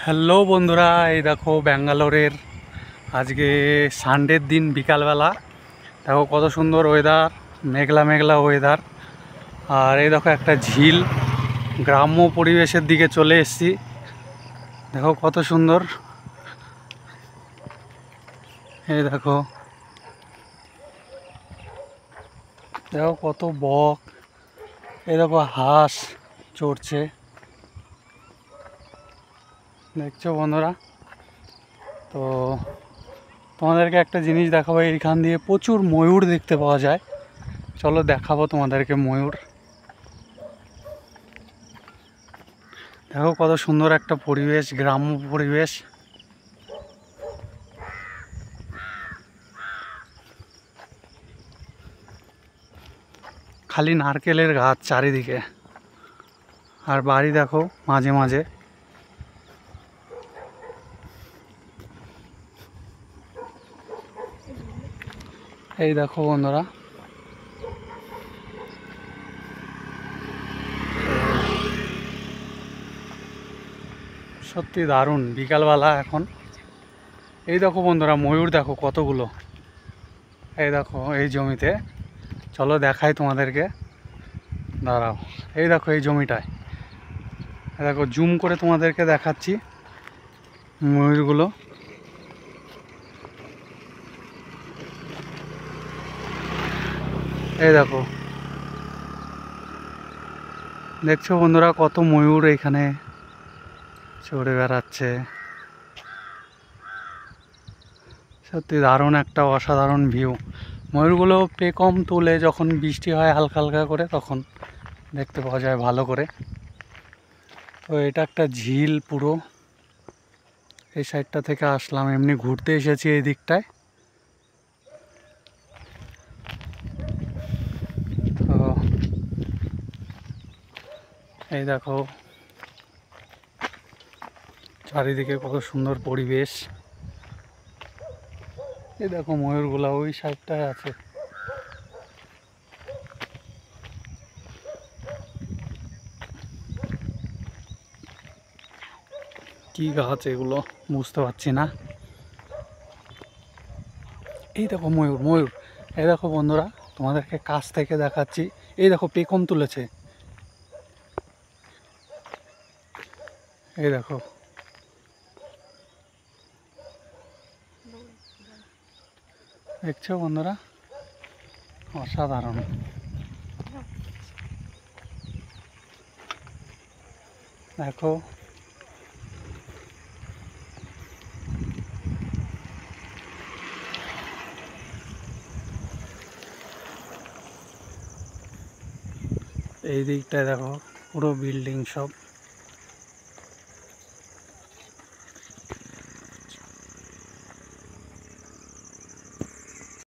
Hello বন্ধুরা, এই দেখো ব্যাঙ্গালোরের আজকে সানডের দিন বিকালবেলা। দেখো কত সুন্দর ওয়েদার, মেঘলা মেঘলা ওয়েদার। আর এই দেখো একটা ঝিল, গ্রাম্য পরিবেশের দিকে চলে এসেছি। দেখো কত সুন্দর, এই দেখো দেখো কত বক, এই দেখো হাঁস চড়ছে, দেখছো বন্ধুরা। তো তোমাদেরকে একটা জিনিস দেখাবো, এইখান দিয়ে প্রচুর ময়ূর দেখতে পাওয়া যায়। চলো দেখাবো তোমাদেরকে ময়ূর। দেখো কত সুন্দর একটা পরিবেশ, গ্রাম্য পরিবেশ। খালি নারকেলের গাছ চারিদিকে, আর বাড়ি দেখো মাঝে মাঝে। এই দেখো বন্ধুরা, সত্যি দারুণ বিকালবেলা এখন। এই দেখো বন্ধুরা, ময়ূর দেখো কতগুলো, এই দেখো এই জমিতে। চলো দেখাই তোমাদেরকে, দাঁড়াও। এই দেখো এই জমিটায়, এই দেখো জুম করে তোমাদেরকে দেখাচ্ছি ময়ূরগুলো। এই দেখো, দেখছো বন্ধুরা কত ময়ূর এখানে চড়ে বেড়াচ্ছে। সত্যি দারুণ একটা অসাধারণ ভিউ। ময়ূরগুলো পেখম তুলে যখন বৃষ্টি হয় হালকা হালকা করে, তখন দেখতে পাওয়া যায় ভালো করে। তো এটা একটা ঝিল পুরো, এই সাইডটা থেকে আসলাম, এমনি ঘুরতে এসেছি এই দিকটায়। তো এই দেখো চারিদিকে কত সুন্দর পরিবেশ। এই দেখো ময়ূরগুলা ওই সাইডটায় আছে। কি গাছ এগুলো বুঝতে পারছি না। এই দেখো ময়ূর, ময়ূর। এই দেখো বন্ধুরা, তোমাদেরকে কাছ থেকে দেখাচ্ছি। এই দেখো পেখম তুলেছে, এই দেখো। দেখছো বন্ধুরা, অসাধারণ। দেখো এই দিকটায় দেখো পুরো বিল্ডিং সব।